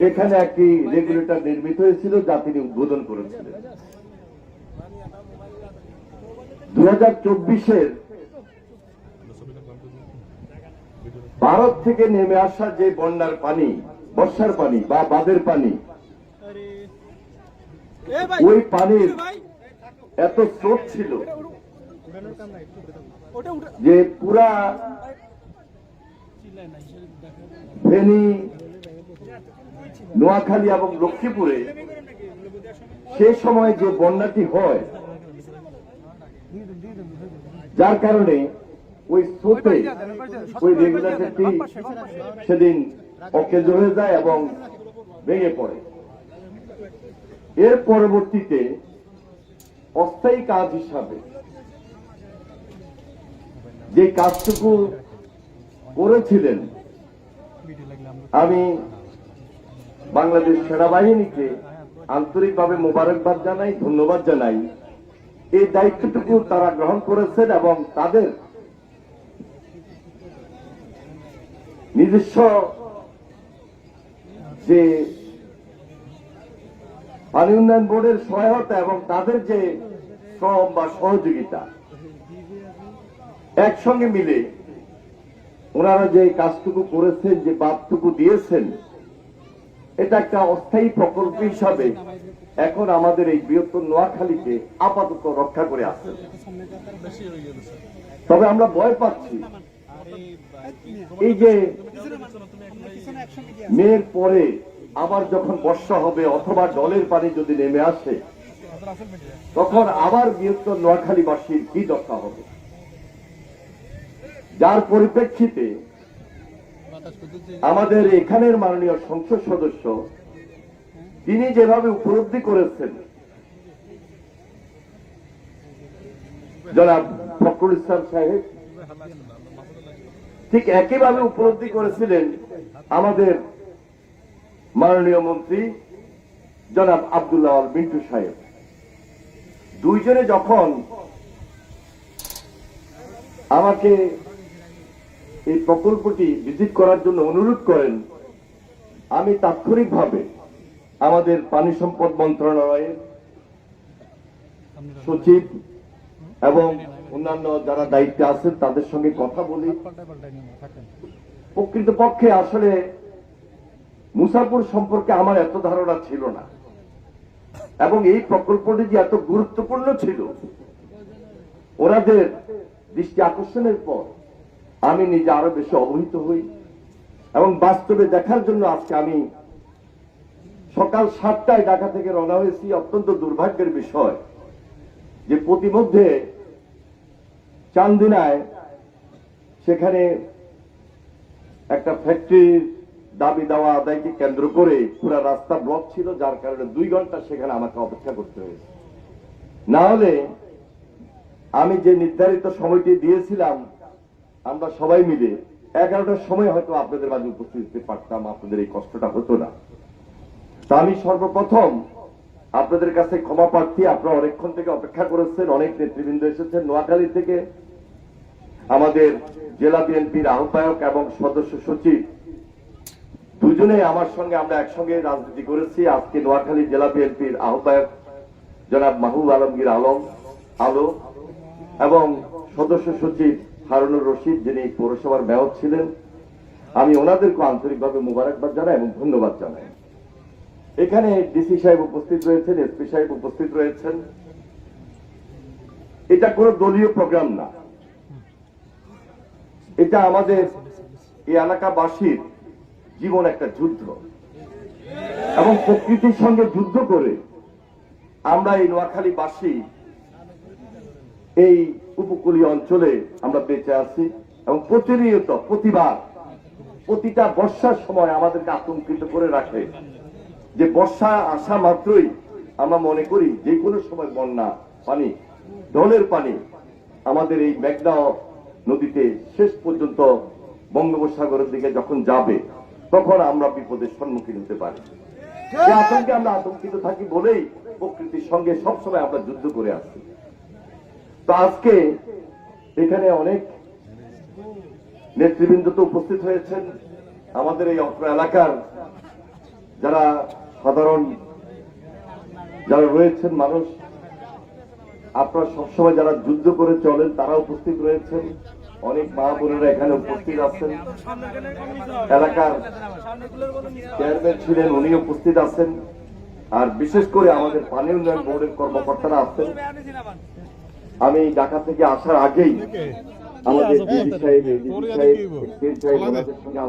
এখানে একটি রেগুলেটর নির্মিত হয়েছিল যা তিনি উদ্বোধন করেছিলেন। 2024-এর ভারত থেকে নেমে আসা যে বন্যার পানি, বর্ষার পানি বা বাঁধের পানি, ওই পানির এত স্রোত ছিল যে পুরা ফেনী, নোয়াখালী এবং লক্ষ্মীপুরে সেই সময় যে বন্যাটি হয়, যার কারণে ওই স্রোতে ওই রেগুলেটরটি সেদিন অকেজ হয়ে যায় এবং ভেঙে পড়ে। এর পরবর্তীতে অস্থায়ী কাজ হিসাবে যে কাজটুকু করেছিলেন, আমি বাংলাদেশ সেনাবাহিনীকে আন্তরিকভাবে মোবারকবাদ জানাই, ধন্যবাদ জানাই। এই দায়িত্বটুকু তারা গ্রহণ করেছেন এবং তাদের নিজস্ব যে পানি উন্নয়ন বোর্ডের সহায়তা এবং তাদের যে শ্রম বা সহযোগিতা একসঙ্গে মিলে ওনারা যে কাজটুকু করেছেন, যে বাঁধটুকু দিয়েছেন, এটা একটা অস্থায়ী প্রকল্প হিসাবে এখন আমাদের এই বৃহত্তর নোয়াখালীকে আপাতত রক্ষা করে আসছে। তবে আমরা ভয় পাচ্ছি, এই যে মের পরে আবার যখন বর্ষা হবে অথবা জলের পানি যদি নেমে আসে, তখন আবার বৃহত্তর নোয়াখালীবাসীর কি দশা হবে, যার পরিপ্রেক্ষিতে আমাদের এখানের মাননীয় সংসদ সদস্য তিনি যেভাবে উপলব্ধি করেছেন, জনাব ফখরুল ইসলাম সাহেব ঠিক একইভাবে উপলব্ধি করেছিলেন আমাদের মাননীয় মন্ত্রী জনাব আব্দুল্লাহ আল মিন্টু সাহেব। দুইজনে যখন আমাকে এই প্রকল্পটি ভিজিট করার জন্য অনুরোধ করেন, আমি তাৎক্ষণিকভাবে আমাদের পানি সম্পদ মন্ত্রণালয়ের সচিব এবং অন্যান্য যারা দায়িত্বে আছেন তাদের সঙ্গে কথা বলি। প্রকৃতপক্ষে আসলে মুসাপুর সম্পর্কে আমার এত ধারণা ছিল না এবং এই প্রকল্পটি যে এত গুরুত্বপূর্ণ ছিল ওনাদের দৃষ্টি আকর্ষণের পর আমি নিজে আরো বেশি অবহিত হই এবং বাস্তবে দেখার জন্য আজকে আমি সকাল 7টায় ঢাকা থেকে রওনা হয়েছি। অত্যন্ত দুর্ভাগ্যের বিষয় যে প্রতিমধ্যে চান্দিনায় সেখানে একটা ফ্যাক্টরির দাবি দেওয়া আদায়কে কেন্দ্র করে পুরো রাস্তা ব্লক ছিল, যার কারণে 2 ঘন্টা সেখানে আমাকে অপেক্ষা করতে হয়েছে। না হলে আমি যে নির্ধারিত সময়টি দিয়েছিলাম আমরা সবাই মিলে 11টার সময় হয়তো আপনাদের মাঝে উপস্থিত হতে পারতাম, আপনাদের এই কষ্টটা হতো না। তা আমি সর্বপ্রথম আপনাদের কাছে ক্ষমা প্রার্থী। আপনারা অনেকক্ষণ থেকে অপেক্ষা করেছেন, অনেক নেতৃবৃন্দ এসেছেন নোয়াখালী থেকে। আমাদের জেলা বিএনপির আহ্বায়ক এবং সদস্য সচিব দুজনে আমার সঙ্গে আমরা একসঙ্গে রাজনীতি করেছি। আজকে নোয়াখালী জেলা বিএনপির আহ্বায়ক জনাব মাহবুব আলমগীর আলো এবং সদস্য সচিব হারুনুর রশিদ যিনি পৌরসভার মেয়র ছিলেন, আমি ওনাদেরকে আন্তরিকভাবে মোবারকবাদ জানাই এবং ধন্যবাদ জানাই। এখানে ডিসি সাহেব উপস্থিত রয়েছেন, এসপি সাহেব উপস্থিত রয়েছেন। এটা কোন দলীয় প্রোগ্রাম না, এটা আমাদের এই এলাকাবাসীর জীবন একটা যুদ্ধ এবং প্রকৃতির সঙ্গে যুদ্ধ করে আমরা এই নোয়াখালীবাসী এই উপকূলীয় অঞ্চলে আমরা বেঁচে আছি এবং প্রতিনিয়ত প্রতিটা বর্ষার সময় আমাদেরকে আতঙ্কিত করে রাখে যে বর্ষা আসা মাত্রই আমরা মনে করি যে কোনো সময় বন্যা পানি, ঢলের পানি আমাদের এই মেঘনা নদীতে শেষ পর্যন্ত বঙ্গোপসাগরের দিকে যখন যাবে তখন আমরা বিপদের সম্মুখীন হতে পারি। এই আতঙ্কে আমরা আতঙ্কিত থাকি বলেই প্রকৃতির সঙ্গে সবসময় আমরা যুদ্ধ করে আসছি। তো আজকে এখানে অনেক নেতৃবৃন্দ তো উপস্থিত হয়েছেন, আমাদের এই অত্র এলাকার যারা সাধারণ যারা রয়েছেন মানুষ, আপনারা সবসময় যারা যুদ্ধ করে চলেন তারা উপস্থিত রয়েছেন, অনেক মা বোনেরা এখানে উপস্থিত আছেন, এলাকার চেয়ারম্যান ছিলেন উনি উপস্থিত আছেন, আর বিশেষ করে আমাদের পানি উন্নয়ন বোর্ডের কর্মকর্তারা আছেন। আমি ঢাকা থেকে আসার আগেই আমাদের ডিজি সাহেব ওনাদের সঙ্গে